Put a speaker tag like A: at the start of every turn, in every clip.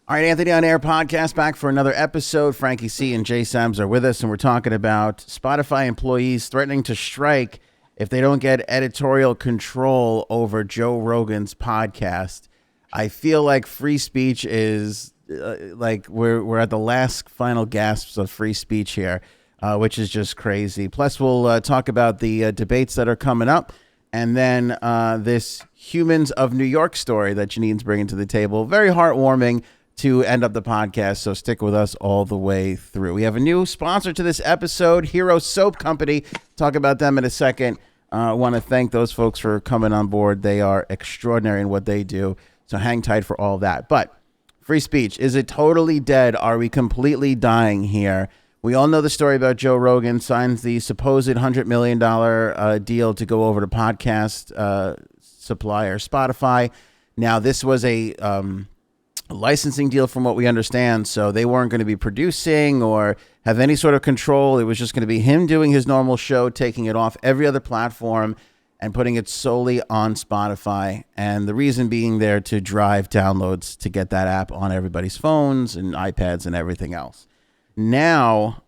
A: All right, Anthony on Air podcast back for another episode. Frankie C and Jay Sams are with us, and we're talking about Spotify employees threatening to strike if they don't get editorial control over Joe Rogan's podcast. I feel like free speech is like we're at the last final gasps of free speech here, which is just crazy. Plus, we'll talk about the debates that are coming up, and then this Humans of New York story that Janine's bringing to the table. Very heartwarming to end up the podcast, so stick with us all the way through. We have a new sponsor to this episode, Hero Soap Company. Talk about them in a second. I want to thank those folks for coming on board. They are extraordinary in what they do, so hang tight for all that. But free speech, is it totally dead? Are we completely dying here? We all know the story about Joe Rogan signs the supposed $100 million deal to go over to podcast supplier Spotify. Now, this was a licensing deal from what we understand, so they weren't going to be producing or have any sort of control. It was just going to be him doing his normal show, taking it off every other platform and putting it solely on Spotify, and the reason being there to drive downloads to get that app on everybody's phones and iPads and everything else. Now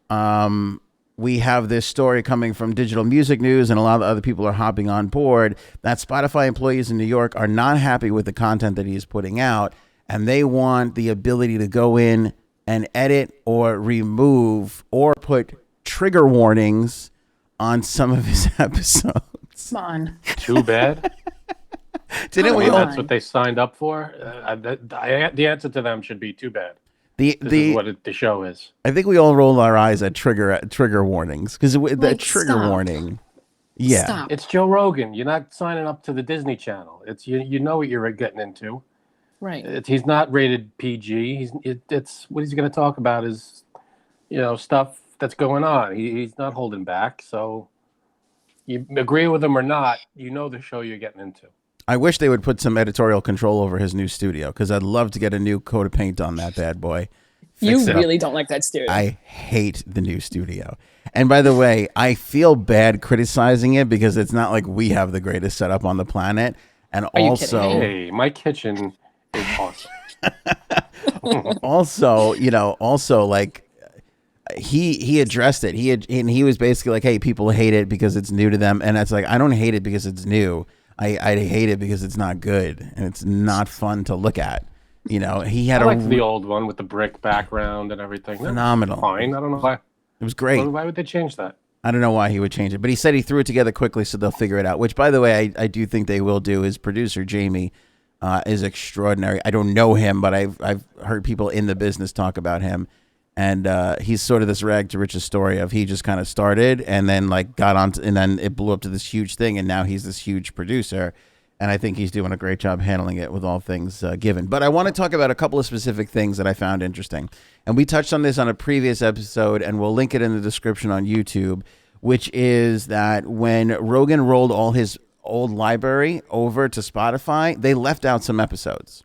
A: we have this story coming from Digital Music News, and a lot of other people are hopping on board, that Spotify employees in New York are not happy with the content that he is putting out, and they want the ability to go in and edit or remove or put trigger warnings on some of his episodes.
B: Come on.
C: Too bad.
A: Didn't we?
C: That's what they signed up for. The answer to them should be too bad. This is what the show is.
A: I think we all rolled our eyes at trigger warnings because the trigger warning. Yeah,
B: Stop.
C: It's Joe Rogan. You're not signing up to the Disney Channel. It's you know what you're getting into.
B: Right.
C: He's not rated PG. It's what he's going to talk about is, stuff that's going on. He's not holding back. So you agree with him or not, the show you're getting into.
A: I wish they would put some editorial control over his new studio because I'd love to get a new coat of paint on that bad boy.
B: You really don't like that studio.
A: I hate the new studio. And by the way, I feel bad criticizing it because it's not like we have the greatest setup on the planet. And
B: Are you
A: also,
B: kidding me?
C: Hey, my kitchen is awesome.
A: also like he addressed it. He was basically like, hey, people hate it because it's new to them. And it's like, I don't hate it because it's new. I hate it because it's not good and it's not fun to look at. He had
C: I liked the old one with the brick background and everything.
A: Phenomenal.
C: Fine. I don't know why.
A: It was great.
C: Why would they change that?
A: I don't know why he would change it, but he said he threw it together quickly so they'll figure it out, which, by the way, I do think they will do. His producer, Jamie, is extraordinary. I don't know him, but I've heard people in the business talk about him. And he's sort of this rag to riches story of he just kind of started and then got on and then it blew up to this huge thing. And now he's this huge producer. And I think he's doing a great job handling it with all things given. But I want to talk about a couple of specific things that I found interesting. And we touched on this on a previous episode, and we'll link it in the description on YouTube, which is that when Rogan rolled all his old library over to Spotify, they left out some episodes.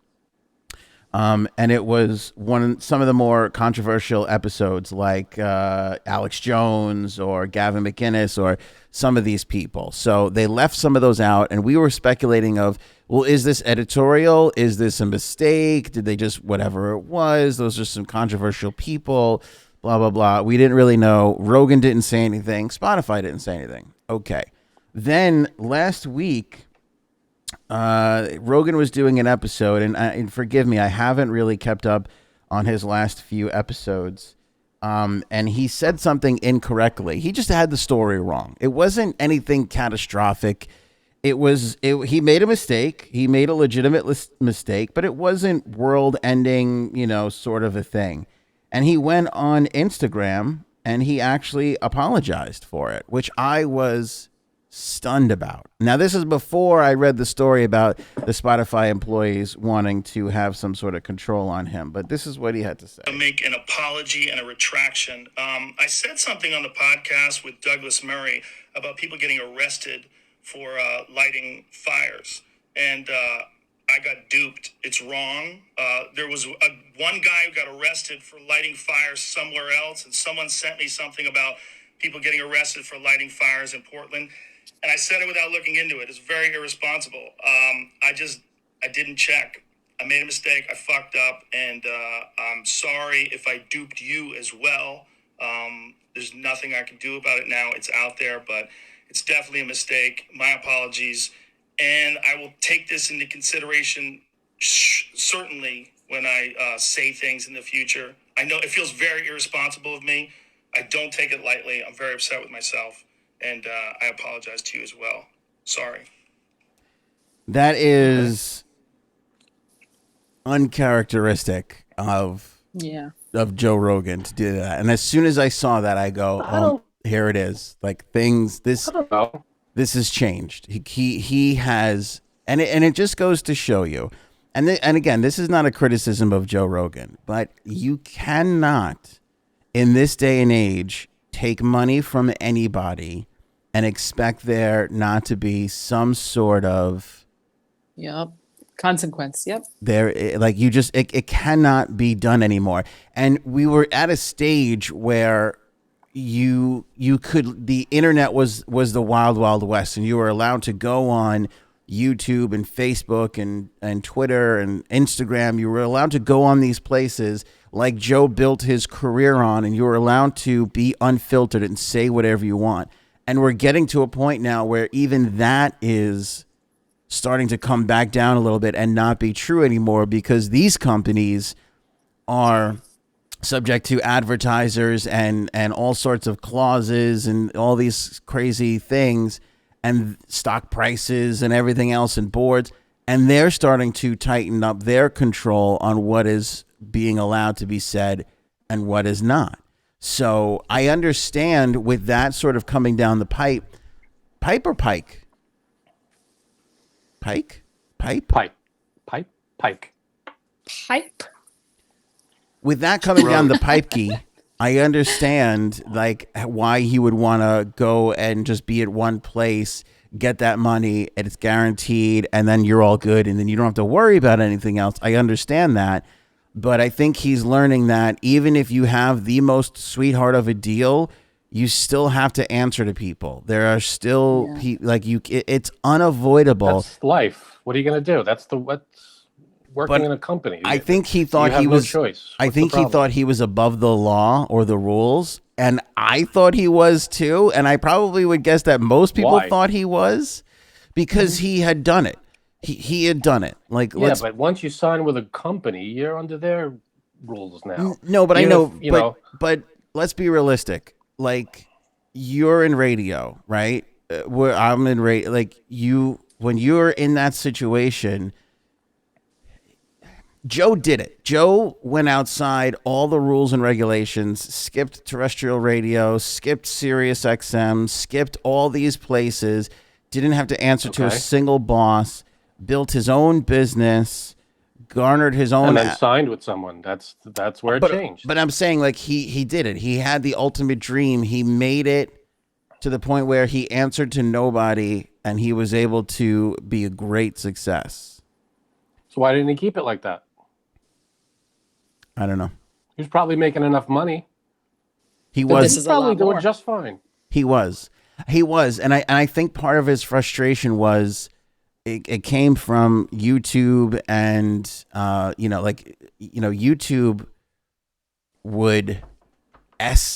A: And it was some of the more controversial episodes like Alex Jones or Gavin McInnes or some of these people. So they left some of those out, and we were speculating of, well, is this editorial? Is this a mistake? Did they just whatever it was? Those are some controversial people, blah, blah, blah. We didn't really know. Rogan didn't say anything. Spotify didn't say anything. Okay. Then last week, Rogan was doing an episode, and forgive me, I haven't really kept up on his last few episodes. And he said something incorrectly. He just had the story wrong. It wasn't anything catastrophic. He made a mistake. He made a legitimate mistake, but it wasn't world ending, sort of a thing. And he went on Instagram and he actually apologized for it, which I was stunned about. Now, this is before I read the story about the Spotify employees wanting to have some sort of control on him, but this is what he had to say.
D: Make an apology and a retraction. I said something on the podcast with Douglas Murray about people getting arrested for lighting fires, and I got duped. It's wrong. There was one guy who got arrested for lighting fires somewhere else, and someone sent me something about people getting arrested for lighting fires in Portland. And I said it without looking into it. It's very irresponsible. I didn't check. I made a mistake. I fucked up, and I'm sorry if I duped you as well. There's nothing I can do about it now. It's out there, but it's definitely a mistake. My apologies. And I will take this into consideration, certainly, when I say things in the future. I know it feels very irresponsible of me. I don't take it lightly. I'm very upset with myself. And I apologize to you as well. Sorry.
A: That is uncharacteristic of Joe Rogan to do that. And as soon as I saw that, I go, "Oh, here it is." Like this has changed. He has, and it just goes to show you. And again, this is not a criticism of Joe Rogan, but you cannot, in this day and age, take money from anybody and expect there not to be some sort of
B: consequence.
A: There, like you just, it cannot be done anymore. And we were at a stage where you could, the internet was the wild, wild west, and you were allowed to go on YouTube and Facebook and Twitter and Instagram. You were allowed to go on these places like Joe built his career on, and you were allowed to be unfiltered and say whatever you want. And we're getting to a point now where even that is starting to come back down a little bit and not be true anymore, because these companies are subject to advertisers and all sorts of clauses and all these crazy things and stock prices and everything else and boards. And they're starting to tighten up their control on what is being allowed to be said and what is not. So I understand with that sort of coming down the pipe or pike? Pike? Pipe?
C: Pike.
B: Pipe.
A: With that coming down the pipe key, I understand like why he would want to go and just be at one place, get that money, and it's guaranteed, and then you're all good, and then you don't have to worry about anything else. I understand that. But I think he's learning that even if you have the most sweetheart of a deal, you still have to answer to people. There are still it's unavoidable.
C: That's life. What are you going to do? That's what's working in a company.
A: I think he thought he was. No choice. I think he thought he was above the law or the rules, and I thought he was too. And I probably would guess that most people thought he was, because he had done it. He had done it. Like,
C: but once you sign with a company, you're under their rules now.
A: No, but I know, but let's be realistic. Like, you're in radio, right? Where I'm in radio. Like, when you're in that situation, Joe did it. Joe went outside all the rules and regulations, skipped terrestrial radio, skipped Sirius XM, skipped all these places, didn't have to answer to a single boss, built his own business, garnered his own,
C: and then signed with someone. That's where it changed.
A: But I'm saying, like, he did it. He had the ultimate dream. He made it to the point where he answered to nobody, and he was able to be a great success.
C: So why didn't he keep it like that?
A: I don't know.
C: He was probably making enough money.
A: He was
C: probably doing just fine.
A: He was, and I think part of his frustration was it came from YouTube, and YouTube would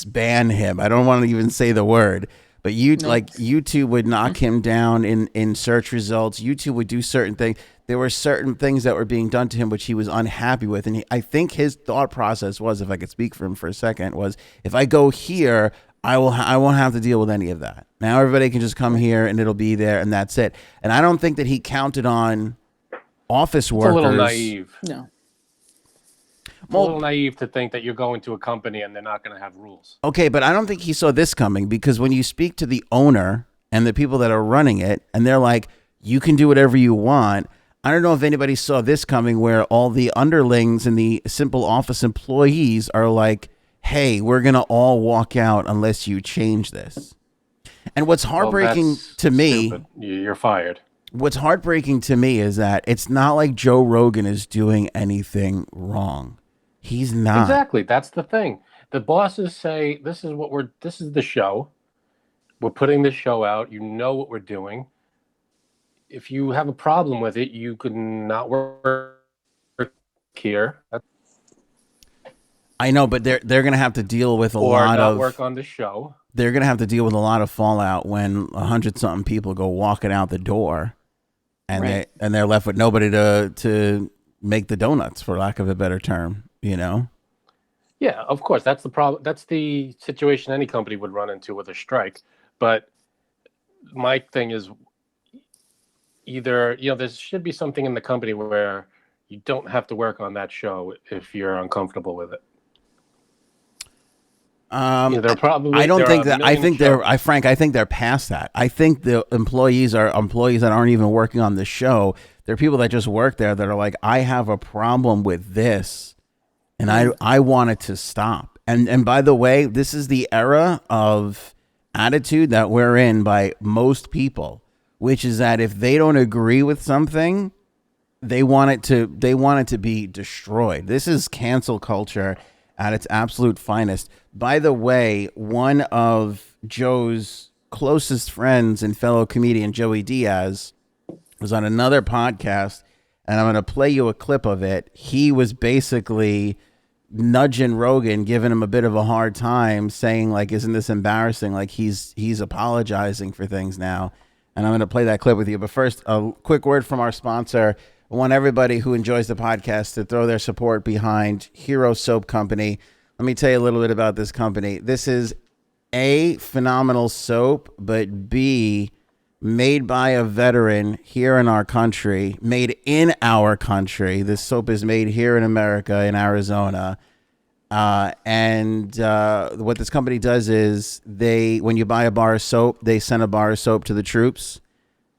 A: ban him. I don't want to even say the word, but YouTube would knock him down in search results. YouTube would do certain things. There were certain things that were being done to him which he was unhappy with, and I think his thought process was, if I could speak for him for a second, was, if I go here, I won't have to deal with any of that. Now everybody can just come here and it'll be there, and that's it. And I don't think that he counted on office workers.
C: It's a little naive.
B: No.
C: It's a little naive to think that you're going to a company and they're not going to have rules.
A: Okay, but I don't think he saw this coming, because when you speak to the owner and the people that are running it, and they're like, you can do whatever you want. I don't know if anybody saw this coming, where all the underlings and the simple office employees are like, hey, we're going to all walk out unless you change this. And what's heartbreaking to me,
C: stupid. You're fired.
A: What's heartbreaking to me is that it's not like Joe Rogan is doing anything wrong. He's not.
C: Exactly. That's the thing. The bosses say, this is the show. We're putting this show out. You know what we're doing. If you have a problem with it, you could not work here.
A: I know, but they're going to have to deal with a lot of
C: work on the show.
A: They're going to have to deal with a lot of fallout when 100-something people go walking out the door, and they're left with nobody to make the donuts, for lack of a better term. You know.
C: Yeah, of course. That's the problem. That's the situation any company would run into with a strike. But my thing is, either there should be something in the company where you don't have to work on that show if you're uncomfortable with it.
A: I don't think that. I think Frank, I think they're past that. I think the employees are employees that aren't even working on the show. They're people that just work there that are like, I have a problem with this, and I want it to stop. And by the way, this is the era of attitude that we're in by most people, which is that if they don't agree with something, they want it to be destroyed. This is cancel culture at its absolute finest. By the way, one of Joe's closest friends and fellow comedian, Joey Diaz, was on another podcast, and I'm going to play you a clip of it. He was basically nudging Rogan, giving him a bit of a hard time, saying, like, isn't this embarrassing? Like, he's apologizing for things now. And I'm going to play that clip with you. But first, a quick word from our sponsor. I want everybody who enjoys the podcast to throw their support behind Hero Soap Company. Let me tell you a little bit about this company. This is A, phenomenal soap, but B, made by a veteran here in our country, made in our country. This soap is made here in America, in Arizona. And what this company does is when you buy a bar of soap, they send a bar of soap to the troops.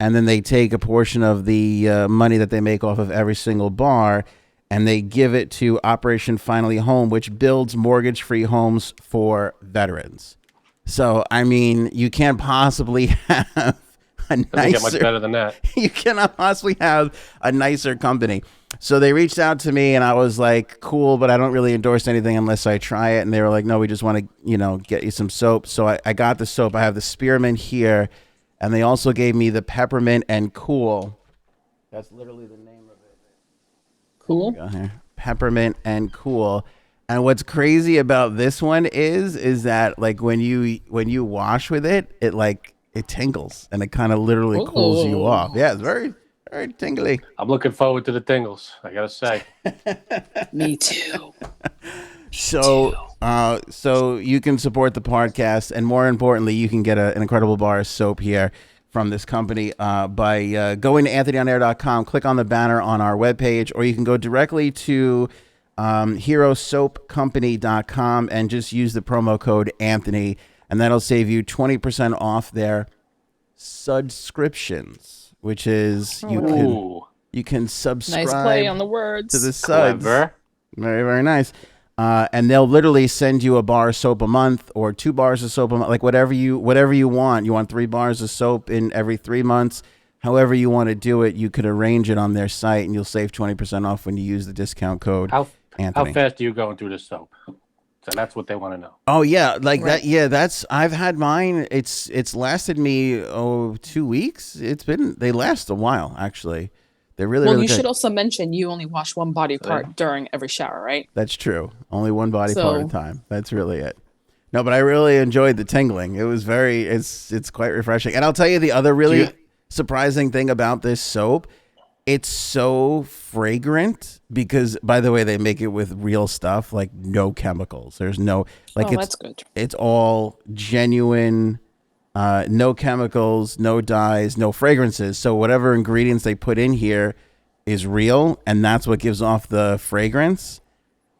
A: And then they take a portion of the money that they make off of every single bar, and they give it to Operation Finally Home, which builds mortgage-free homes for veterans. So, I mean, you can't possibly have a nicer... Doesn't get
C: much better than that.
A: You cannot possibly have a nicer company. So they reached out to me, and I was like, cool, but I don't really endorse anything unless I try it. And they were like, no, we just want to, get you some soap. So I got the soap. I have the Spearmint here. And they also gave me the Peppermint and Cool. That's literally the name of it.
B: Cool.
A: Peppermint and Cool. And what's crazy about this one is that like when you wash with it, it tingles and it kind of literally cools you off. Yeah, it's very, very tingly.
C: I'm looking forward to the tingles, I gotta say.
B: Me too.
A: So you can support the podcast, and more importantly, you can get an incredible bar of soap here from this company by going to anthonyonair.com, click on the banner on our webpage, or you can go directly to herosoapcompany.com and just use the promo code Anthony, and that'll save you 20% off their subscriptions, which is you can subscribe.
B: Nice play on the words.
A: To the suds.
C: Clever.
A: Very, very nice. And they'll literally send you a bar of soap a month or 2 bars of soap a month, like whatever you want. You want 3 bars of soap in every 3 months. However you want to do it, you could arrange it on their site, and you'll save 20% off when you use the discount code. Anthony.
C: How fast are you going through this soap? So that's what they want to know.
A: Oh yeah, that. Yeah, I've had mine. It's lasted me 2 weeks. They last a while actually. They're really
B: well.
A: Really
B: You
A: good.
B: should also mention you only wash one body part during every shower, right?
A: That's true. Only one body part at a time. That's really it. No, but I really enjoyed the tingling. It was it's quite refreshing. And I'll tell you the other really surprising thing about this soap. It's so fragrant because, by the way, they make it with real stuff, like no chemicals. There's no
B: that's good.
A: It's all genuine, no chemicals, no dyes, no fragrances. So whatever ingredients they put in here is real, and that's what gives off the fragrance.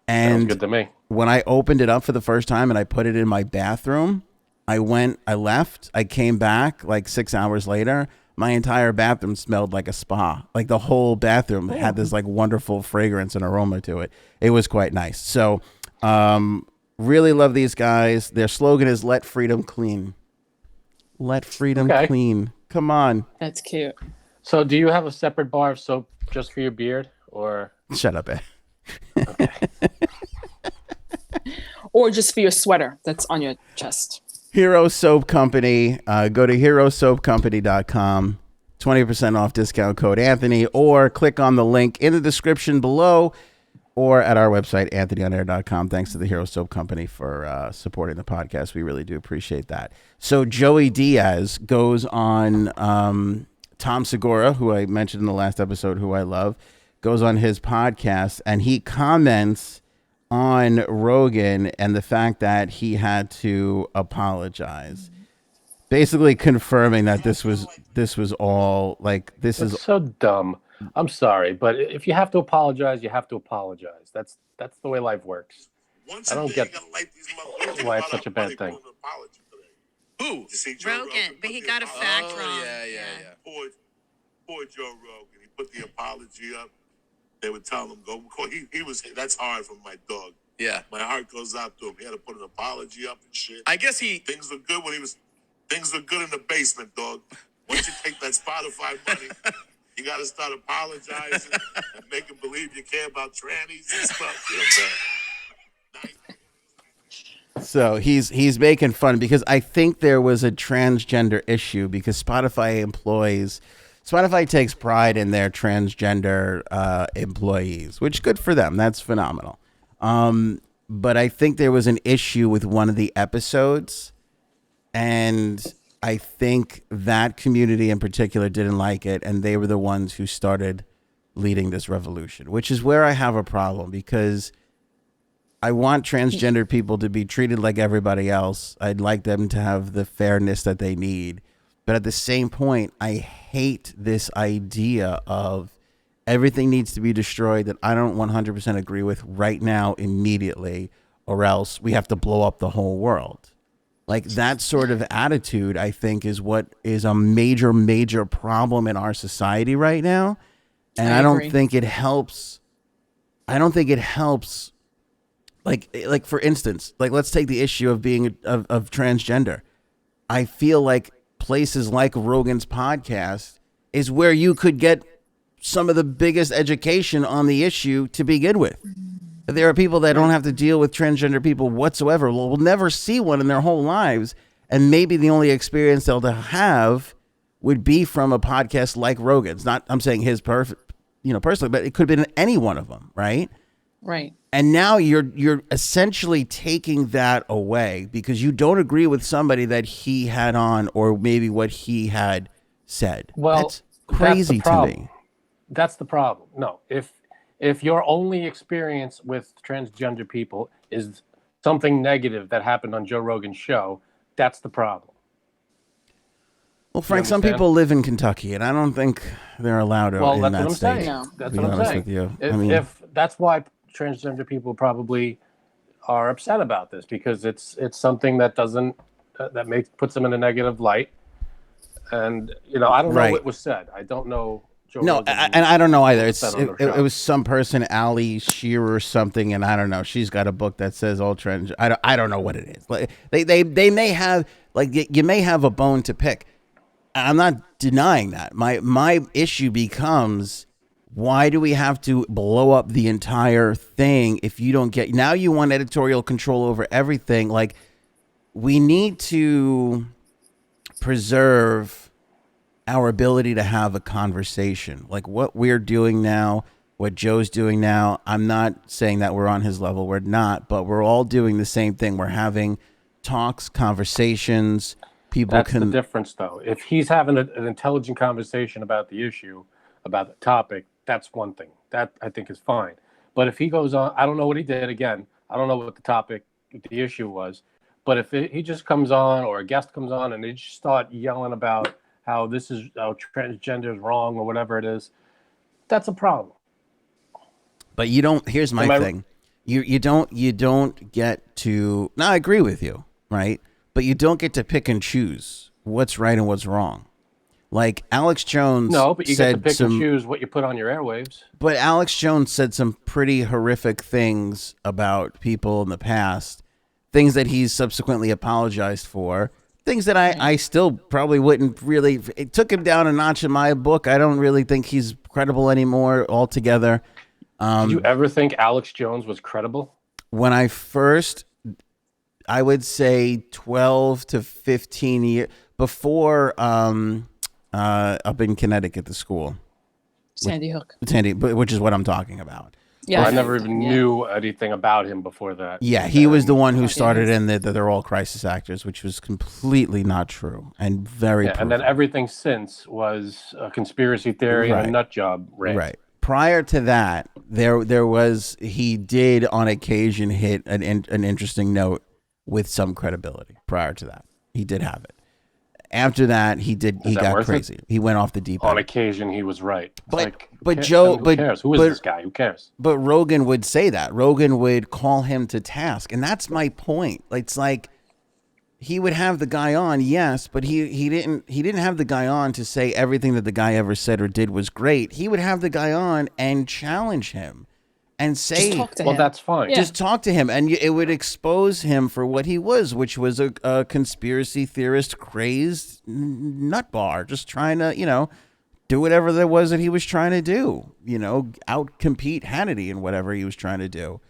A: And
C: sounds good to me.
A: When I opened it up for the first time and I put it in my bathroom, I left, I came back like 6 hours later. My entire bathroom smelled like a spa. Like the whole bathroom had this like wonderful fragrance and aroma to it. It was quite nice. So really love these guys. Their slogan is "Let freedom clean." Let freedom clean. Come on.
B: That's cute.
C: So do you have a separate bar of soap just for your beard, or?
A: Shut up, Ed.
C: Okay.
B: Or just for your sweater that's on your chest.
A: Hero Soap Company. Go to herosoapcompany.com. 20% off discount code Anthony, or click on the link in the description below. or at our website, anthonyonair.com. Thanks to the Hero Soap Company for supporting the podcast. We really do appreciate that. So Joey Diaz goes on, Tom Segura, who I mentioned in the last episode, who I love, goes on his podcast, and he comments on Rogan and the fact that he had to apologize, basically confirming that this was all like, this
C: It's
A: is
C: so dumb. I'm sorry, but if you have to apologize, you have to apologize. That's the way life works. I don't get why it's such a bad thing.
E: Who?
F: Rogan, but he got a fact wrong.
E: Yeah.
G: Poor Joe Rogan. He put the apology up. They would tell him go. He was. That's hard for my dog.
E: Yeah.
G: My heart goes out to him. He had to put an apology up and shit.
E: I guess
G: things were good when he was. Things were good in the basement, dog. Once you take that Spotify money, you got to start apologizing and making believe you care about trannies and stuff. You know what I'm saying?
A: So he's making fun because I think there was a transgender issue because Spotify takes pride in their transgender employees, which good for them. That's phenomenal. But I think there was an issue with one of the episodes, and I think that community in particular didn't like it, and they were the ones who started leading this revolution, which is where I have a problem because I want transgender people to be treated like everybody else. I'd like them to have the fairness that they need. But at the same point, I hate this idea of everything needs to be destroyed that I don't 100% agree with right now, immediately, or else we have to blow up the whole world. Like that sort of attitude, I think, is what is a major, major problem in our society right now. And I don't think it helps. Like for instance, like let's take the issue of being of transgender. I feel like places like Rogan's podcast is where you could get some of the biggest education on the issue to begin with. There are people that don't have to deal with transgender people whatsoever. Will never see one in their whole lives. And maybe the only experience they'll have would be from a podcast like Rogan's. Not, I'm saying his perfect, personally, but it could have been any one of them. Right.
B: Right.
A: And now you're essentially taking that away because you don't agree with somebody that he had on or maybe what he had said.
C: Well,
A: that's crazy to me.
C: That's the problem. No, if your only experience with transgender people is something negative that happened on Joe Rogan's show, that's the problem.
A: Well, Frank, some people live in Kentucky, and I don't think they're allowed to.
C: Well,
A: in
C: that's
A: that
C: what I'm
A: state.
C: saying.
B: No.
C: That's what I'm saying.
A: With you.
C: If that's why transgender people probably are upset about this because it's something that doesn't puts them in a negative light, and I don't know what was said. I don't know.
A: No, and I don't know either. It was some person, Ali Shearer or something, and I don't know. She's got a book that says all trans. I don't know what it is. Like they may have, like, you may have a bone to pick. I'm not denying that. My issue becomes, why do we have to blow up the entire thing if you don't get, now you want editorial control over everything? Like, we need to preserve our ability to have a conversation. Like what we're doing now, what Joe's doing now. I'm not saying that we're on his level. We're not, but we're all doing the same thing. We're having talks, conversations. That's the difference, though. If he's having an intelligent conversation about the issue, about the topic, that's one thing. That I think is fine. But if he goes on, I don't know what he did. Again, I don't know what the topic, the issue was. But if he just comes on, or a guest comes on, and they just start yelling about how transgender is wrong or whatever it is, that's a problem. But you don't. Here's my thing. You don't get to. Now I agree with you, right? But you don't get to pick and choose what's right and what's wrong. Like Alex Jones. No, but you get to pick and choose what you put on your airwaves. But Alex Jones said some pretty horrific things about people in the past, things that he's subsequently apologized for, things that I still probably wouldn't really. It took him down a notch in my book. I don't really think he's credible anymore altogether. Did you ever think Alex Jones was credible? When I first, I would say 12 to 15 years before, up in Connecticut, the school.
B: Sandy Hook.
A: Which is what I'm talking about.
B: Yeah,
C: I never even knew anything about him before that.
A: Yeah, he was the one who started in that they're all crisis actors, which was completely not true and very
C: and then everything since was a conspiracy theory and a nut job rant.
A: Right. Prior to that, he did on occasion hit an interesting note with some credibility. Prior to that, he did have it. After that, he got crazy. He went off the deep end.
C: On occasion, he was right.
A: But Joe,
C: who cares? Who is this guy? Who cares?
A: But Rogan would say that. Rogan would call him to task, and that's my point. It's like he would have the guy on, yes, but he didn't have the guy on to say everything that the guy ever said or did was great. He would have the guy on and challenge him and say,
B: just talk to him.
C: Well, that's fine.
B: Yeah.
A: Just talk to him, and it would expose him for what he was, which was a conspiracy theorist, crazed nutbar, just trying to, do whatever there was that he was trying to do, out-compete Hannity in whatever he was trying to do.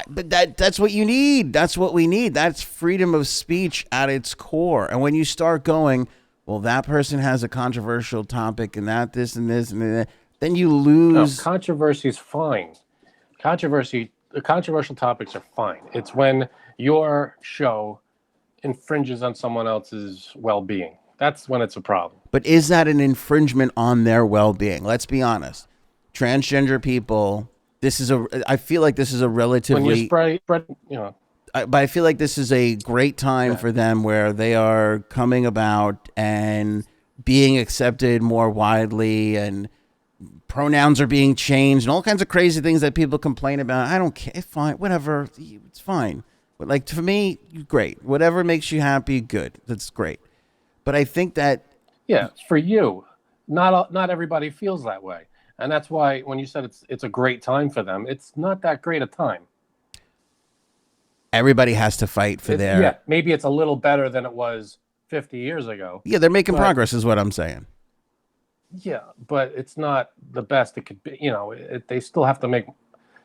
A: But that's what you need. That's what we need. That's freedom of speech at its core. And when you start going, well, that person has a controversial topic and that, this and this and that, then you lose.
C: No, controversy is fine. The controversial topics are fine. It's when your show infringes on someone else's well-being. That's when it's a problem.
A: But is that an infringement on their well-being? Let's be honest. Transgender people, I feel like this is a relatively...
C: When you spread,
A: but I feel like this is a great time for them where they are coming about and being accepted more widely, and pronouns are being changed and all kinds of crazy things that people complain about. I don't care. Fine. Whatever. It's fine. But like, for me, great. Whatever makes you happy, good. That's great. But I think that...
C: Yeah, for you. Not everybody feels that way. And that's why when you said it's a great time for them, it's not that great a time.
A: Everybody has to fight for their...
C: Yeah, maybe it's a little better than it was 50 years ago.
A: Yeah, they're making progress is what I'm saying.
C: Yeah, but it's not the best it could be. They still have to make...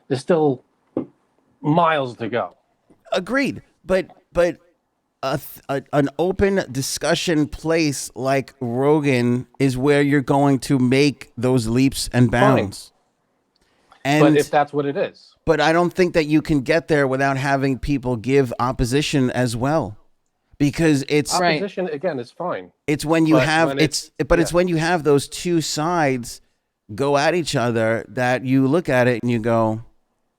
C: There's still miles to go.
A: Agreed. But an open discussion place like Rogan is where you're going to make those leaps and bounds.
C: But if that's what it is.
A: But I don't think that you can get there without having people give opposition as well. Because it's
C: opposition again is fine.
A: It's when you it's when you have those two sides go at each other that you look at it and you go,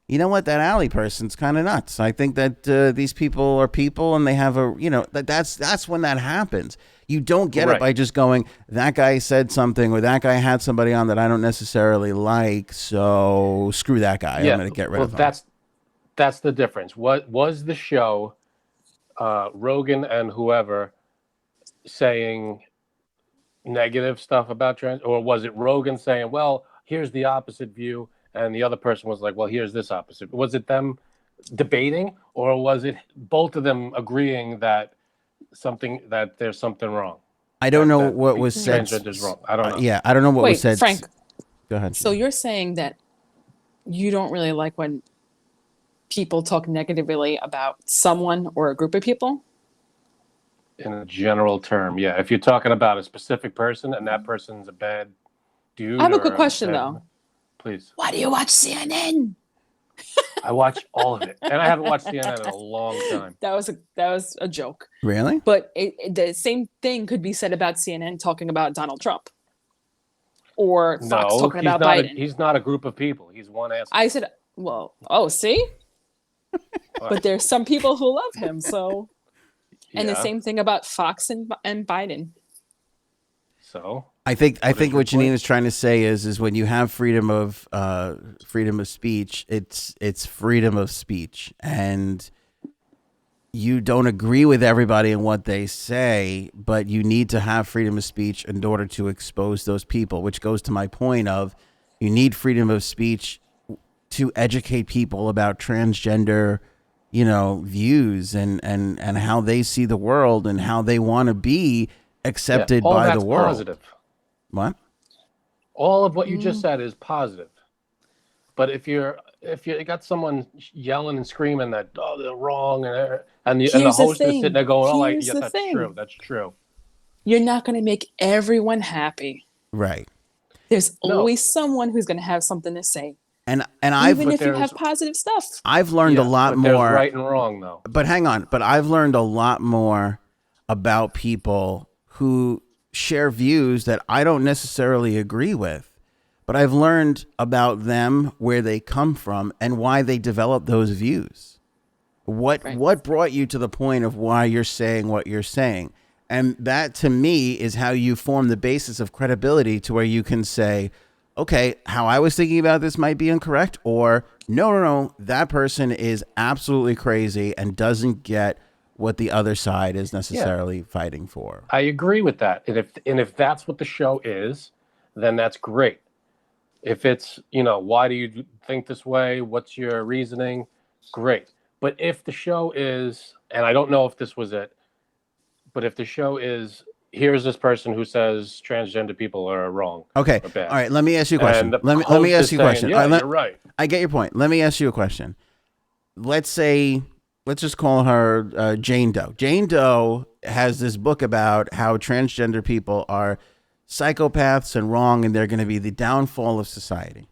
A: you know what, that alley person's kind of nuts. I think that these people are people and they have that's when that happens. You don't get it by just going, that guy said something or that guy had somebody on that I don't necessarily like, so screw that guy. I'm going to get rid of him.
C: That's the difference. What was the show, Rogan and whoever saying negative stuff about trans, or was it Rogan saying, well, here's the opposite view, and the other person was like, well, here's this opposite? Was it them debating, or was it both of them agreeing that there's something wrong?
A: I don't know what was said.
C: Transgender's wrong. I don't know.
A: Yeah, I don't know what was said.
B: Frank,
A: go ahead.
B: So you're saying that you don't really like when people talk negatively about someone or a group of people?
C: In a general term, yeah. If you're talking about a specific person and that person's a bad dude.
B: I have a good question, though.
C: Please.
B: Why do you watch CNN?
C: I watch all of it, and I haven't watched CNN in a long time.
B: That was a joke.
A: Really?
B: But the same thing could be said about CNN talking about Donald Trump, or Fox talking about Biden.
C: He's not a group of people. He's one ass.
B: I said, well, see? But there's some people who love him, so. And the same thing about Fox and Biden.
C: So
A: I think what Janine is trying to say is when you have freedom of speech, it's freedom of speech, and you don't agree with everybody and what they say, but you need to have freedom of speech in order to expose those people, which goes to my point of you need freedom of speech to educate people about transgender views and how they see the world and how they want to be accepted by the world.
C: Positive.
A: What?
C: All of what you just said is positive. But if you got someone yelling and screaming that they're wrong and the host is sitting there going, that's true.
B: You're not going to make everyone happy.
A: Right.
B: There's always someone who's going to have something to say.
A: And And
B: even if you have positive stuff.
A: I've learned a lot more.
C: There's right and wrong, though.
A: But hang on. But I've learned a lot more about people who share views that I don't necessarily agree with. But I've learned about them, where they come from, and why they develop those views. What brought you to the point of why you're saying what you're saying? And that, to me, is how you form the basis of credibility, to where you can say, okay, how I was thinking about this might be incorrect, or no, that person is absolutely crazy and doesn't get what the other side is necessarily fighting for.
C: I agree with that. And if that's what the show is, then that's great. If it's, why do you think this way? What's your reasoning? Great. But if the show is, and I don't know if this was it, but if the show is, here's this person who says transgender people are wrong.
A: Okay.
C: Or bad.
A: All right. Let me ask you a question. Let me ask you a question.
C: Yeah, you're right.
A: I get your point. Let me ask you a question. Let's just call her Jane Doe. Jane Doe has this book about how transgender people are psychopaths and wrong, and they're going to be the downfall of society.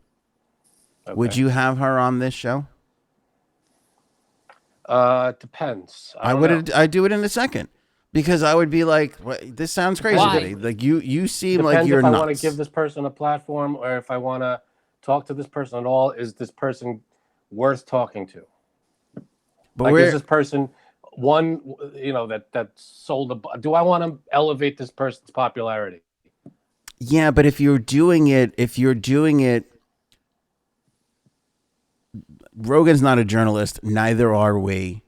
A: Okay. Would you have her on this show?
C: Depends.
A: I'd do it in a second, because I would be like, this sounds crazy to me. Like you seem
C: Depends
A: like you're
C: if I
A: nuts.
C: want to give this person a platform, or if I want to talk to this person at all. Is this person worth talking to? But like, is this person one, that sold a? Do I want to elevate this person's popularity?
A: Yeah, but if you're doing it, Rogan's not a journalist. Neither are we,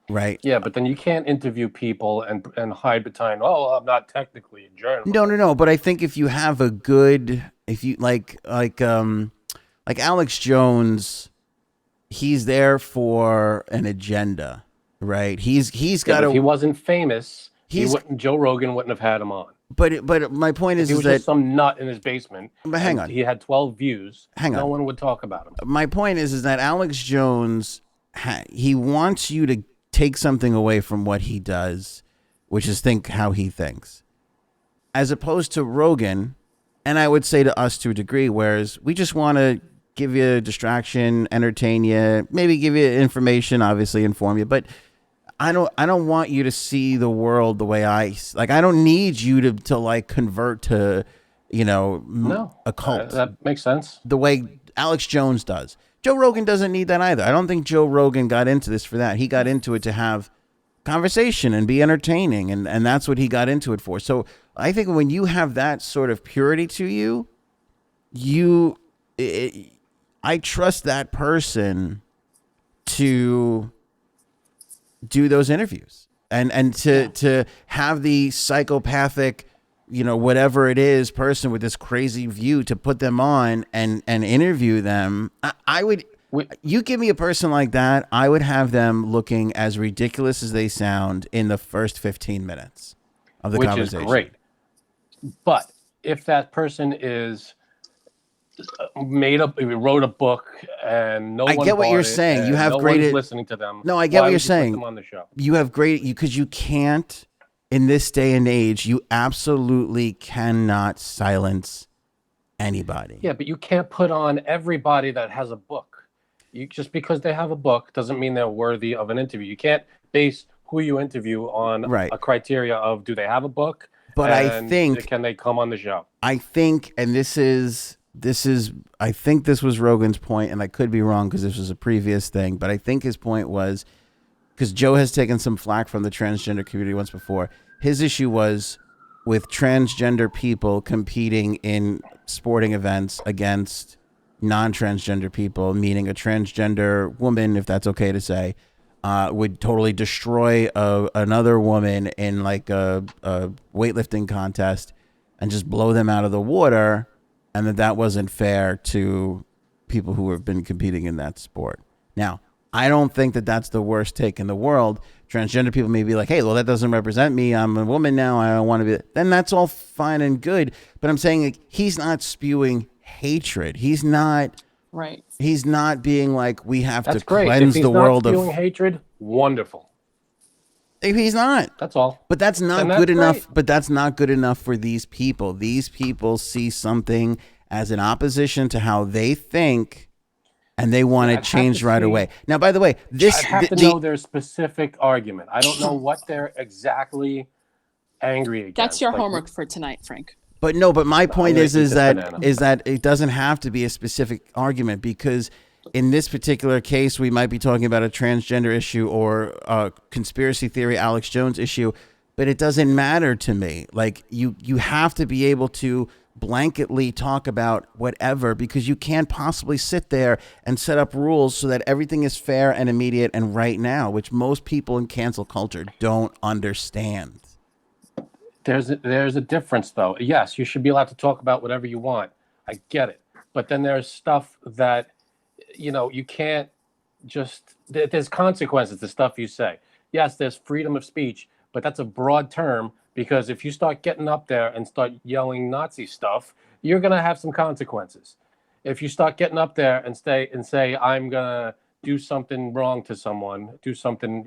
A: right?
C: Yeah, but then you can't interview people and hide behind, I'm not technically a journalist.
A: No. But I think if you have a good, if you like Alex Jones, he's there for an agenda, right? He's got.
C: If he wasn't famous, Joe Rogan wouldn't have had him on.
A: But my point is,
C: he was just some nut in his basement.
A: But hang on,
C: he had 12 views. No one would talk about him.
A: My point is that Alex Jones, he wants you to take something away from what he does, which is think how he thinks, as opposed to Rogan. And I would say to us to a degree, whereas we just want to give you a distraction, entertain you, maybe give you information, obviously inform you, but I don't want you to see the world the way I don't need you to like convert to, a cult.
C: That makes sense.
A: The way Alex Jones does. Joe Rogan doesn't need that either. I don't think Joe Rogan got into this for that. He got into it to have conversation and be entertaining, and that's what he got into it for. So I think when you have that sort of purity to you, I trust that person to do those interviews and to have the psychopathic, whatever it is, person with this crazy view, to put them on and interview them. You give me a person like that, I would have them looking as ridiculous as they sound in the first 15 minutes of the conversation.
C: Which is great. But if that person is wrote a book and no one
A: I get what you're saying. You have great
C: listening to them.
A: No, I get what you're saying.
C: Put them on the show?
A: You have great, because you can't, in this day and age, you absolutely cannot silence anybody.
C: Yeah, but you can't put on everybody that has a book. Just because they have a book doesn't mean they're worthy of an interview. You can't base who you interview on a criteria of, do they have a book?
A: But I think,
C: can they come on the show?
A: I think, and I think this was Rogan's point, and I could be wrong because this was a previous thing, but I think his point was, because Joe has taken some flack from the transgender community once before. His issue was with transgender people competing in sporting events against non-transgender people, meaning a transgender woman, if that's okay to say, would totally destroy another woman in like a weightlifting contest and just blow them out of the water. And that wasn't fair to people who have been competing in that sport. Now, I don't think that that's the worst take in the world. Transgender people may be like, hey, well, that doesn't represent me. I'm a woman now. I don't want to be. Then that's all fine and good. But I'm saying, like, he's not spewing hatred. He's not.
B: Right.
A: He's not being like, we have
C: That's
A: to
C: great.
A: cleanse the world of.
C: If he's not spewing hatred, wonderful.
A: If he's not.
C: That's all.
A: But that's not good enough. But that's not good enough for these people. These people see something as an opposition to how they think, and they want it changed right away. Now, by the way,
C: I'd have to know their specific argument. I don't know what they're exactly angry against.
B: That's your homework for tonight, Frank.
A: But my point is that it doesn't have to be a specific argument, because in this particular case, we might be talking about a transgender issue or a conspiracy theory Alex Jones issue, but it doesn't matter to me. Like you have to be able to blanketly talk about whatever, because you can't possibly sit there and set up rules so that everything is fair and immediate and right now, which most people in cancel culture don't understand.
C: There's a difference, though. Yes, you should be allowed to talk about whatever you want. I get it. But then there's stuff that, you can't just... There's consequences to stuff you say. Yes, there's freedom of speech, but that's a broad term, because if you start getting up there and start yelling Nazi stuff, you're going to have some consequences. If you start getting up there and say, I'm going to do something wrong to someone, do something,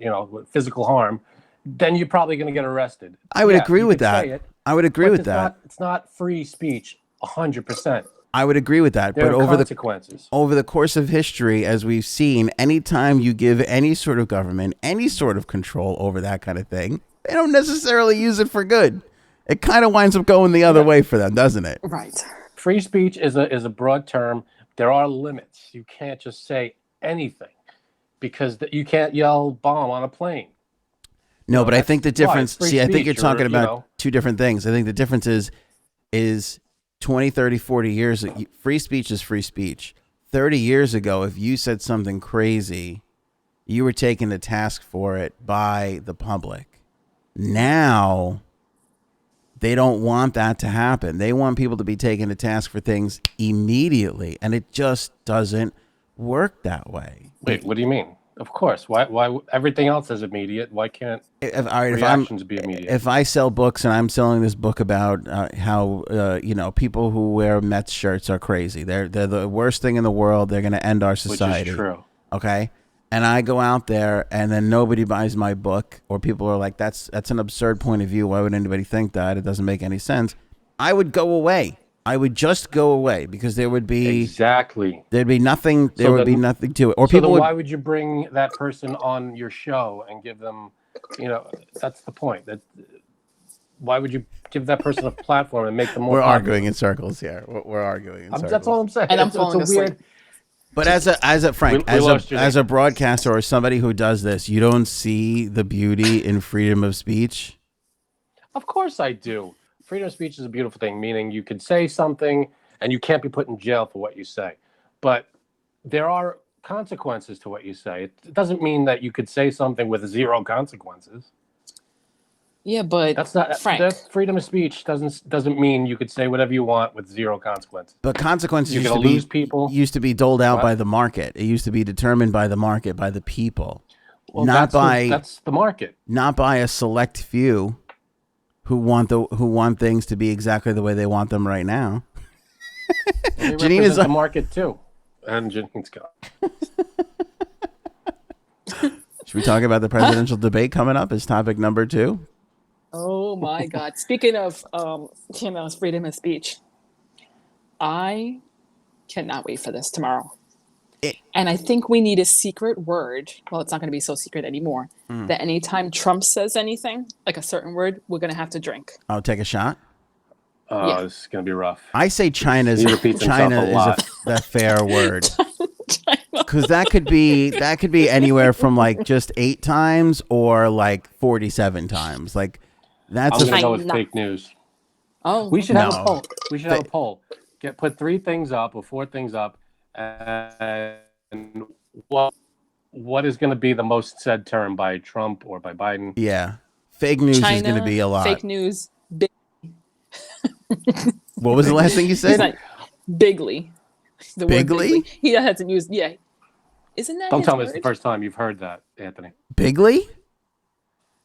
C: physical harm, then you're probably going to get arrested.
A: I would agree with that. I would agree with that.
C: It's not free speech 100%.
A: I would agree with that.
C: There
A: But
C: are
A: over
C: consequences.
A: over the course of history, as we've seen, anytime you give any sort of government any sort of control over that kind of thing, they don't necessarily use it for good. It kind of winds up going the other way for them, doesn't it?
B: Right.
C: Free speech is a broad term. There are limits. You can't just say anything, because you can't yell bomb on a plane.
A: No, but I think the difference,
C: free
A: I think you're
C: speech,
A: talking
C: or,
A: about two different things. I think the difference is 20, 30, 40 years, free speech is free speech. 30 years ago, if you said something crazy, you were taken to task for it by the public. Now, they don't want that to happen. They want people to be taken to task for things immediately, and it just doesn't work that way.
C: Wait, what do you mean? Of course. Why everything else is immediate? Why can't reactions be immediate?
A: If I sell books and I'm selling this book about how people who wear Mets shirts are crazy, they're the worst thing in the world. They're going to end our society.
C: Which is true.
A: Okay, and I go out there and then nobody buys my book, or people are like, "That's an absurd point of view. Why would anybody think that? It doesn't make any sense." I would go away. I would just go away, because there would be there'd be nothing. There would be nothing to it. Or people.
C: Why would you bring that person on your show and give them? That's the point. Why would you give that person a platform and make them more?
A: We're
C: popular?
A: arguing in circles here. We're arguing in circles.
C: That's all I'm saying.
B: And I'm falling asleep.
A: But as a broadcaster or somebody who does this, you don't see the beauty in freedom of speech.
C: Of course I do. Freedom of speech is a beautiful thing, meaning you could say something and you can't be put in jail for what you say. But there are consequences to what you say. It doesn't mean that you could say something with zero consequences.
B: Yeah, but
C: that's not
B: Frank.
C: That freedom of speech doesn't mean you could say whatever you want with zero consequences.
A: But consequences
C: used
A: to be doled out by the market. It used to be determined by the market, by the people.
C: Well, that's the market.
A: Not by a select few who want things to be exactly the way they want them right now.
C: Well, they represent the market too. And Janine's gone.
A: Should we talk about the presidential debate coming up as topic number 2?
B: Oh my God. Speaking of freedom of speech, I cannot wait for this tomorrow. And I think we need a secret word. Well, it's not going to be so secret anymore. That anytime Trump says anything, like a certain word, we're going to have to drink.
A: I'll take a shot.
C: Oh,
B: Yeah.
C: This is going to be rough.
A: I say China is a fair word. Because that could be anywhere from like just 8 times or like 47 times. Like that's
C: I'm going to go with fake news.
B: Oh,
C: we should have a poll. We should have a poll. Put 3 things up or 4 things up, and what is going to be the most said term by Trump or by Biden?
A: Yeah, fake news
B: China,
A: is going to be a lot.
B: Fake news.
A: What was the last thing you said?
B: Like, bigly. The
A: Bigly?
B: word bigly. He hasn't used. Yeah, isn't that?
C: Don't tell me
B: word?
C: it's the first time you've heard that, Anthony.
A: Bigly?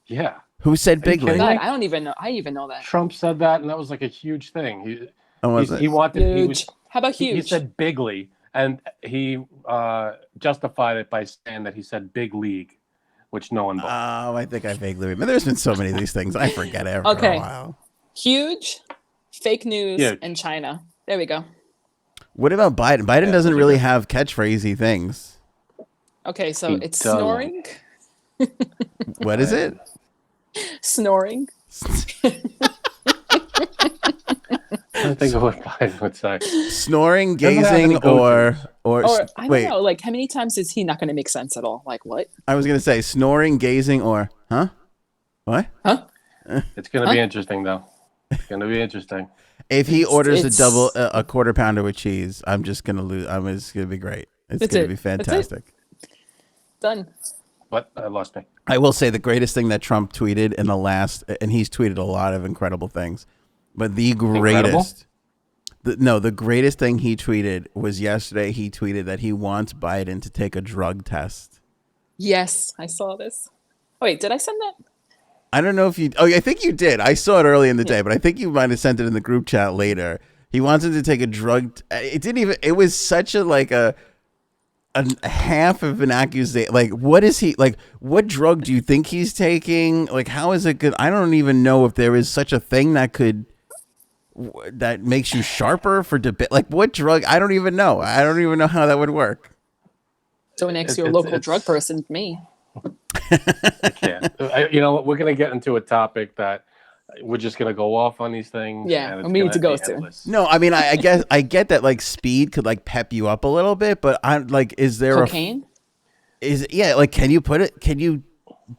C: Yeah.
A: Who said bigly?
B: God, I don't even know. I even know that.
C: Trump said that, and that was like a huge thing.
A: He
C: wanted.
B: Huge. How about huge?
C: He said bigly, and he justified it by saying that he said big league, which no one bought.
A: Oh, I think I vaguely remember. There's been so many of these things. I forget every
B: Okay.
A: while.
B: Huge, fake news,
C: Huge.
B: and China. There we go.
A: What about Biden? Biden doesn't really have catchphrasey things.
B: Okay, so
C: He
B: it's
C: doesn't.
B: snoring.
A: What is it?
B: Snoring.
C: I think of what Biden would say.
A: Snoring,
C: Doesn't have any
A: gazing, or
C: go-tos.
B: Or I don't
A: wait.
B: know, like how many times is he not going to make sense at all? Like what?
A: I was gonna say snoring, gazing, or huh? What?
B: Huh?
C: It's going to be interesting, though. It's going to be interesting.
A: If he orders
B: it's-
A: a quarter pounder with cheese, I'm just gonna lose. It's gonna be great. It's
B: That's
A: gonna
B: it.
A: be
B: That's it.
A: fantastic.
B: Done.
C: But I lost me.
A: I will say the greatest thing that Trump tweeted in the last, and he's tweeted a lot of incredible things, but the greatest, the greatest thing he tweeted was yesterday. He tweeted that he wants Biden to take a drug test.
B: Yes, I saw this. Wait, did I send that?
A: I don't know if you. Oh, I think you did. I saw it early in the day, but I think you might have sent it in the group chat later. He wants him to take a drug. It didn't even. It was such a half of an accusation. Like, what is he like? What drug do you think he's taking? Like, how is it good? I don't even know if there is such a thing that makes you sharper for debate. Like, what drug? I don't even know. I don't even know how that would work.
B: So next to
C: It's-
B: a local
C: it's-
B: drug person, me.
C: I can't. You know what? We're going to get into a topic that we're just going to go off on these things.
B: Yeah,
C: and it's
B: and we need
C: gonna
B: to go
C: be
B: to.
C: endless.
A: No, I mean, I guess I get that like speed could like pep you up a little bit, but I'm like, is there
B: Cocaine?
A: like, can you put it? Can you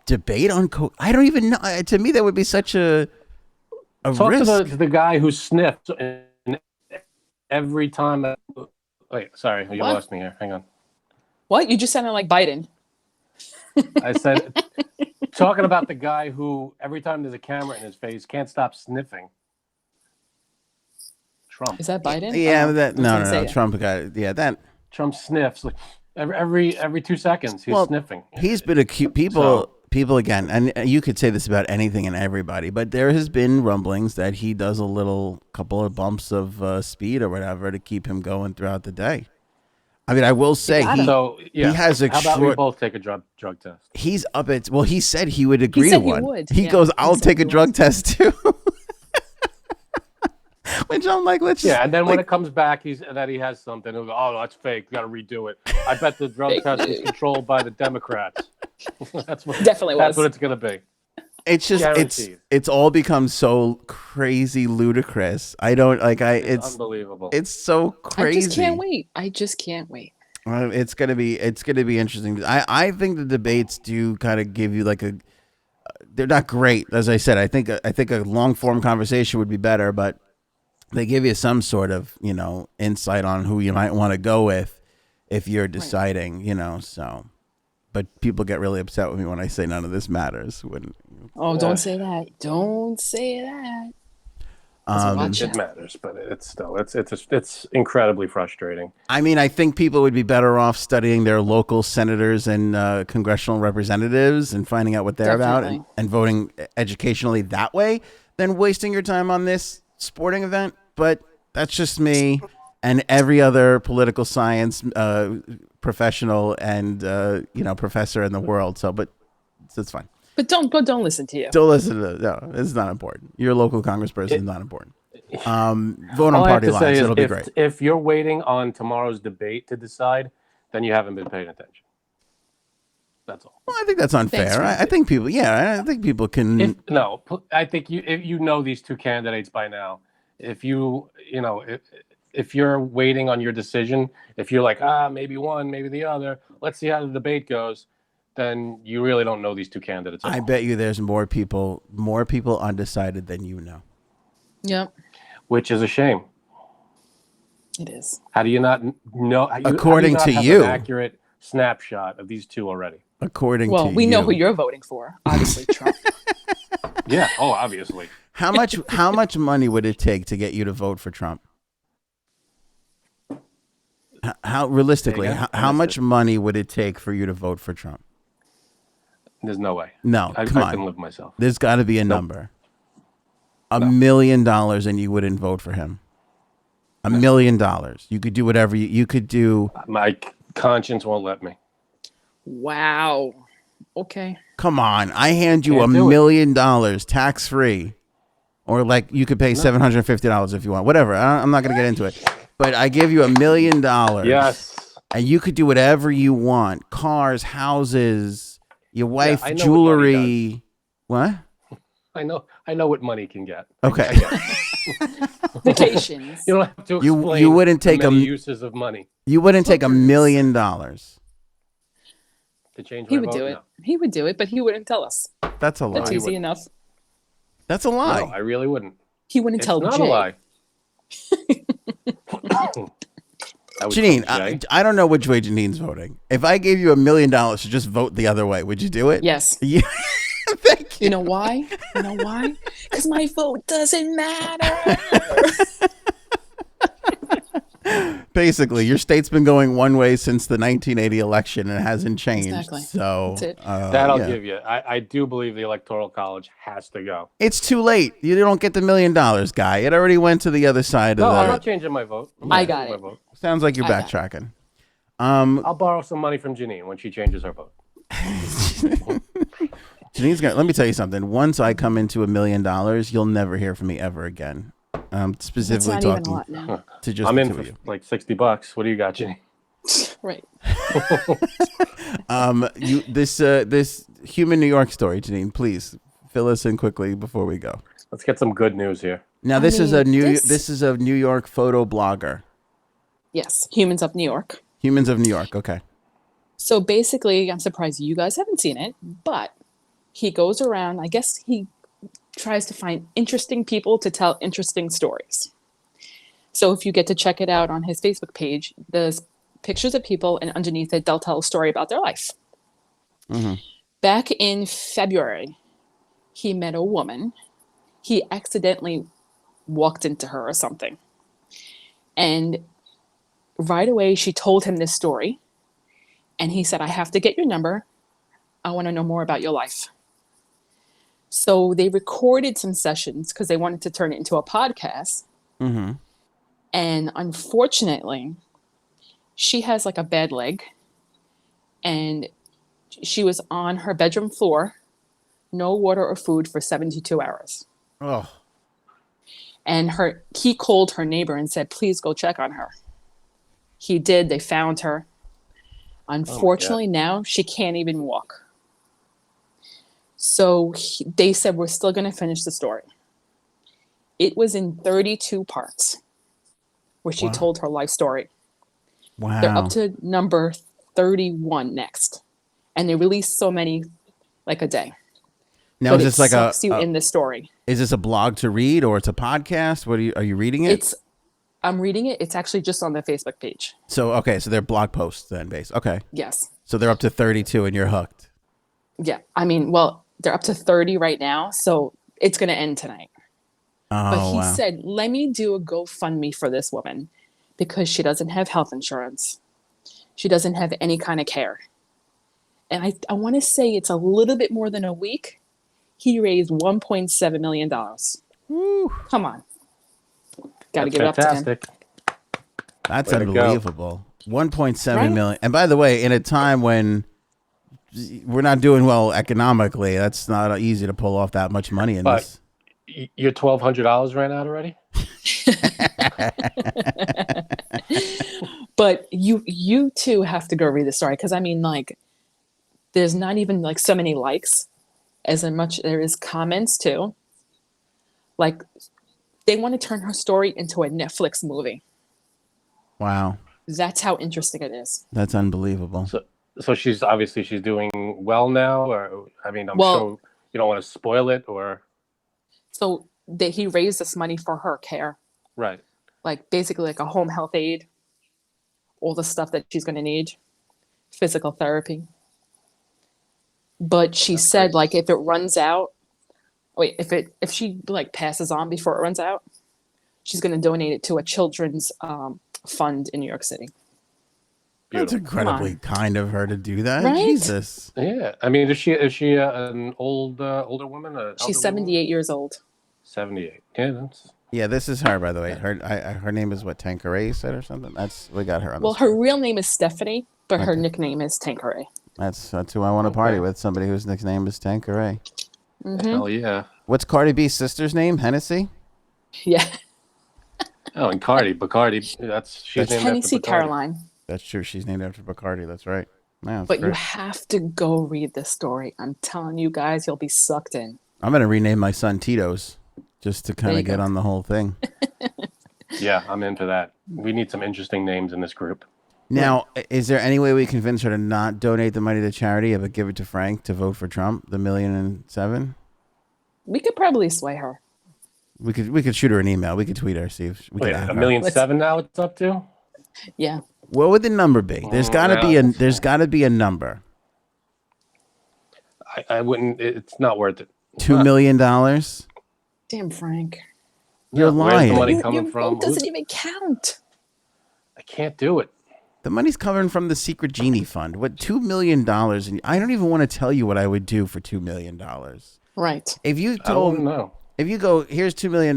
A: debate on coke? I don't even know. To me, that would be such a
C: Talk
A: risk.
C: to the guy who sniffed and every time. Wait, sorry, you
B: What?
C: lost me here. Hang on.
B: What? You just sounded like Biden.
C: I said, talking about the guy who every time there's a camera in his face can't stop sniffing. Trump.
B: Is that Biden?
A: Yeah,
B: Oh,
A: that
B: I was
A: no,
B: gonna
A: no,
B: say
A: no.
B: it.
A: Trump got it. Yeah, that
C: Trump sniffs like every 2 seconds. He's sniffing.
A: he's been accused. People again, and you could say this about anything and everybody, but there has been rumblings that he does a couple of bumps of speed or whatever to keep him going throughout the day. I mean, I will say
C: So yeah,
A: he has
C: how about we
A: extra.
C: both take a drug test?
A: He's up at. Well, he said he would agree
B: said
A: to
B: he
A: one.
B: would.
A: He
B: Yeah,
A: goes,
B: he
A: "I'll
B: said
A: take
B: he
A: a drug
B: would.
A: test too." Which I'm like, let's just,
C: Yeah, and then when
A: like,
C: it comes back, that he has something, he'll go, "Oh, that's fake. We got to redo it." I bet the drug
B: Fake
C: test is
B: news.
C: controlled by the Democrats. That's what.
B: Definitely
C: That's
B: was.
C: what it's gonna be.
A: it's just
C: Guaranteed.
A: it's all become so crazy ludicrous. I don't like
C: It's unbelievable.
A: it's so crazy.
B: I just can't wait. I just can't wait.
A: It's gonna be interesting. I think the debates do kind of give you like they're not great, as I said. I think a long form conversation would be better, but they give you some sort of insight on who you might want to go with if you're deciding. So, but people get really upset with me when I say none of this matters.
B: Oh, don't say that. Don't say that.
C: It matters, but it's incredibly frustrating.
A: I mean, I think people would be better off studying their local senators and congressional representatives and finding out what they're about
B: Definitely.
A: and voting educationally that way than wasting your time on this sporting event. But that's just me and every other political science professional and professor in the world. So it's fine.
B: But don't listen to you.
A: Don't listen to no. It's not important. Your local congressperson is not important. Vote on
C: All I have
A: party
C: to say
A: lines.
C: is
A: It'll be great.
C: if you're waiting on tomorrow's debate to decide, then you haven't been paying attention. That's all.
A: Well, I think that's unfair. I think people. Yeah, I think people can.
C: I think you know these two candidates by now. If if you're waiting on your decision, if you're like maybe one, maybe the other, let's see how the debate goes, then you really don't know these two candidates. At
A: I
C: all.
A: bet you there's more people undecided than you know.
B: Yep,
C: Which is a shame.
B: it is.
C: How do you not know?
A: According
C: how do
A: to
C: you, not have
A: you.
C: an accurate snapshot of these two already.
A: According
B: Well,
A: to
B: we
A: you.
B: know who you're voting for. Obviously, Trump.
C: Yeah. Oh, obviously.
A: How much money would it take to get you to vote for Trump? How realistically,
C: Say again?
A: how
C: I missed
A: much
C: it.
A: money would it take for you to vote for Trump?
C: There's no way.
A: No,
C: I
A: come
C: couldn't
A: on.
C: live myself.
A: There's got to be a number. $1 million and you wouldn't vote for him. $1 million. You could do whatever you could do.
C: My conscience won't let me.
B: Wow. Okay.
A: Come on, I hand you
C: Can't
A: $1
C: do it.
A: million tax free, or like you could pay $750 if you want. Whatever. I'm not going to get into it. but I give you $1 million.
C: Yes.
A: And you could do whatever you want. Cars, houses, your wife,
C: I know
A: jewelry. What?
C: I know what money can get.
A: Okay.
C: I get it.
B: Vacations.
C: You don't have to explain
A: you wouldn't take
C: the many uses of money.
A: You wouldn't take $1 million.
C: To change my
B: He would
C: vote?
B: do it.
C: No.
B: He would do it, but he wouldn't tell us.
A: That's a lie.
B: That's easy enough.
A: That's a lie.
C: No, I really wouldn't.
B: He wouldn't
C: It's
B: tell
C: not
B: Jay.
C: a lie. I would
A: Janine,
C: tell Jay.
A: I don't know which way Janine's voting. If I gave you $1 million to just vote the other way, would you do it?
B: Yes.
A: Yeah. Thank you.
B: You know why? You know why? Because my vote doesn't matter.
A: Basically, your state's been going one way since the 1980 election and it hasn't changed.
B: Exactly.
A: So
B: That's it.
C: That I'll
A: yeah.
C: give you. I do believe the Electoral College has to go.
A: It's too late. You don't get the $1 million, guy. It already went to the other side
C: No,
A: of the.
C: I'm not changing my vote.
B: I got it.
C: Vote.
A: Sounds like you're
B: I got it.
A: backtracking.
C: I'll borrow some money from Janine when she changes her vote.
A: Janine's gonna. Let me tell you something. Once I come into $1 million, you'll never hear from me ever again.
B: That's
A: Specifically
B: not even a
A: talking
B: lot now.
A: to just
C: I'm
A: the
C: in
A: two
C: for
A: of you.
C: like $60. What do you got, Janine?
B: Right.
A: This human New York story, Janine. Please fill us in quickly before we go.
C: Let's get some good news here.
A: Now,
B: This is
A: a New York photo blogger.
B: Yes. Humans of New York.
A: Humans of New York. Okay.
B: So basically, I'm surprised you guys haven't seen it, but he goes around, I guess he tries to find interesting people to tell interesting stories. So if you get to check it out on his Facebook page, there's pictures of people, and underneath it, they'll tell a story about their life.
A: Mm-hmm.
B: Back in February, he met a woman. He accidentally walked into her or something. And right away, she told him this story. And he said, I have to get your number. I want to know more about your life. So they recorded some sessions because they wanted to turn it into a podcast.
A: Mm-hmm.
B: And unfortunately, she has like a bad leg. And she was on her bedroom floor, no water or food for 72 hours.
A: Oh.
B: And he called her neighbor and said, please go check on her. He did. They found her. Unfortunately, now she can't even walk. So they said, we're still going to finish the story. It was in 32 parts where she told her life story.
A: Wow.
B: They're up to number 31 next. And they release so many like a day.
A: Now,
B: But
A: is
B: it
A: this like
B: sucks you in the story.
A: Is this a blog to read or it's a podcast? Are you reading it?
B: I'm reading it. It's actually just on the Facebook page.
A: So, okay. So they're blog posts then, based. Okay.
B: Yes.
A: So they're up to 32 and you're hooked.
B: Yeah. I mean, well, they're up to 30 right now. So it's going to end tonight.
A: Oh,
B: But he
A: wow.
B: said, let me do a GoFundMe for this woman because she doesn't have health insurance. She doesn't have any kind of care. And I want to say it's a little bit more than a week. He raised $1.7 million.
A: Woo.
B: Come on. Got to
C: That's
B: give it up to him.
C: fantastic.
A: That's
C: Way to go.
A: unbelievable. 1.7
B: Right?
A: million. And by the way, in a time when we're not doing well economically, that's not easy to pull off that much money in
C: But-
A: this.
C: Your $1,200 ran out already?
B: But you too have to go read the story because I mean, like, there's not even like so many likes as much there is comments too. Like, they want to turn her story into a Netflix movie.
A: Wow.
B: That's how interesting it is.
A: That's unbelievable.
C: So she's doing well now, or I mean, I'm
B: Well-
C: sure you don't want to spoil it, or
B: So he raised this money for her care,
C: right?
B: like basically like a home health aid, all the stuff that she's going to need, physical therapy. But she said, like, if it runs out, if she like passes on before it runs out, she's going to donate it to a children's fund in New York City.
A: That's
C: Beautiful.
A: incredibly kind of her to do that.
B: Right?
A: Jesus.
C: Yeah, I mean, is she an older woman?
B: She's 78 years old.
C: 78. Yeah, that's
A: Yeah, this is her, by the way. Her name is what, Tanqueray, you said, or something? We got her on
B: Well,
A: the
B: her real name is Stephanie, but her
A: Okay.
B: nickname is Tanqueray.
A: That's who I want to party
C: Okay.
A: with, somebody whose nickname is Tanqueray.
B: Mm-hmm.
C: hell yeah.
A: What's Cardi B's sister's name? Hennessy?
B: Yeah.
C: Oh, and Bacardi. She's named after
B: Hennessy
C: Bacardi.
B: Caroline.
A: That's true. She's named after Bacardi. That's right. Yeah, that's
B: But you
A: great.
B: have to go read this story. I'm telling you guys, you'll be sucked in.
A: I'm going to rename my son Tito's just to kind
B: There
A: of
B: you
A: get
B: go.
A: on the whole thing.
C: Yeah, I'm into that. We need some interesting names in this group.
A: Now, is there any way we convince her to not donate the money to charity, but give it to Frank to vote for Trump, the $1,000,007?
B: We could probably sway her.
A: We could shoot her an email. We could tweet her, see if we
C: Wait,
A: could add her.
C: $1,000,007 now it's up to?
B: Yeah.
A: What would the number be? There's got to be a number.
C: I wouldn't. It's not worth it.
A: $2 million.
B: Damn, Frank.
A: You're
C: Where's
A: lying.
C: the money
B: Your
C: coming from?
B: vote doesn't even count.
C: I can't do it.
A: The money's coming from the secret genie fund. What $2 million? And I don't even want to tell you what I would do for $2 million.
B: Right.
A: If you
C: I don't
A: told,
C: know.
A: if you go, here's $2 million.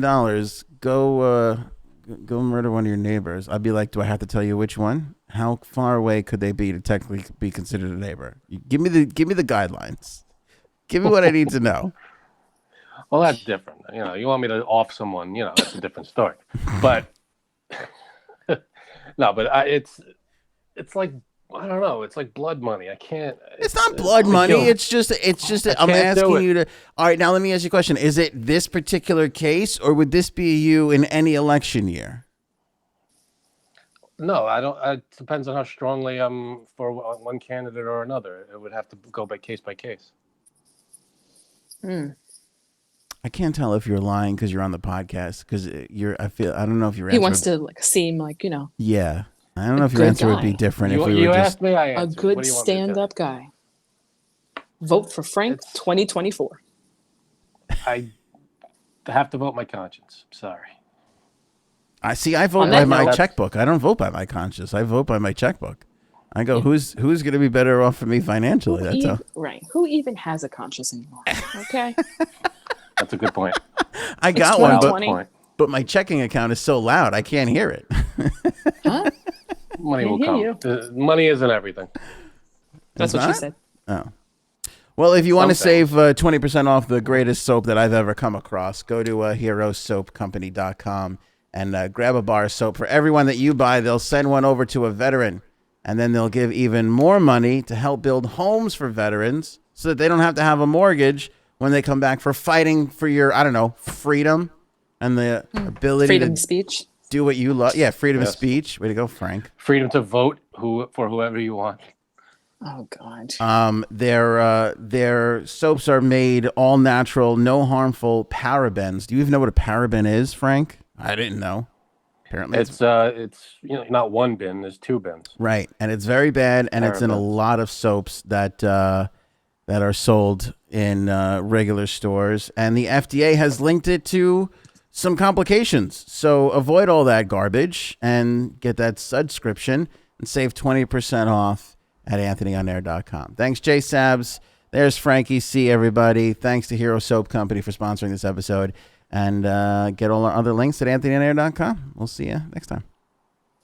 A: Go murder one of your neighbors. I'd be like, do I have to tell you which one? How far away could they be to technically be considered a neighbor? Give me the guidelines. Give me what I need to know.
C: Well, that's different. You want me to off someone? That's a different story. But no, but it's like, I don't know. It's like blood money. I can't.
A: It's not blood money. It's just. I'm
C: can't do
A: asking
C: it.
A: you to. All right, now let me ask you a question. Is it this particular case, or would this be you in any election year?
C: No, I don't. It depends on how strongly I'm for one candidate or another. It would have to go by case.
A: I can't tell if you're lying because you're on the podcast. Because I don't know if your
B: He
A: answer.
B: wants to seem like,
A: Yeah, I don't know if your
B: good
A: answer would be
B: guy.
A: different
C: You,
A: if we
C: you
A: were
C: asked
A: just.
C: me, I
B: a
C: answered.
B: good
C: What do you want me to tell you?
B: stand-up guy. Vote for Frank
C: It's-
B: 2024.
C: I have to vote my conscience. Sorry.
A: I see. I vote
B: On
A: by
B: that
A: my
B: note-
A: checkbook. I don't vote by my conscience. I vote by my checkbook. I go, who's going to be better off for me financially? That's all.
B: Right. Who even has a conscience anymore? Okay.
C: That's a good point.
A: I got
B: It's
A: one, but
B: 2020.
A: but my checking account is so loud I can't hear it.
B: Huh?
C: Money
B: Can't
C: will
B: hear
C: come. Money isn't everything.
B: That's
A: It's
B: what she
A: not?
B: said.
A: Oh. Well, if you want to
C: Something.
A: save 20% off the greatest soap that I've ever come across, go to herosoapcompany.com and grab a bar of soap. For everyone that you buy, they'll send one over to a veteran, and then they'll give even more money to help build homes for veterans so that they don't have to have a mortgage when they come back for fighting for your, I don't know, freedom and the ability
B: Freedom
A: to
B: of speech.
A: do what you love. Yeah, freedom of
C: Yes.
A: speech. Way to go, Frank.
C: Freedom to vote for whoever you want.
B: Oh, God.
A: Their soaps are made all natural, no harmful parabens. Do you even know what a paraben is, Frank? I didn't know. Apparently,
C: It's not one bin. There's two bins.
A: right, and it's very bad, and it's in a
C: Parabens.
A: lot of soaps that are sold in regular stores, and the FDA has linked it to some complications. So avoid all that garbage and get that subscription and save 20% off at anthonyonair.com. Thanks, Jay Sabs. There's Frankie C, everybody. Thanks to Hero Soap Company for sponsoring this episode. And get all our other links at anthonyonair.com. We'll see you next time.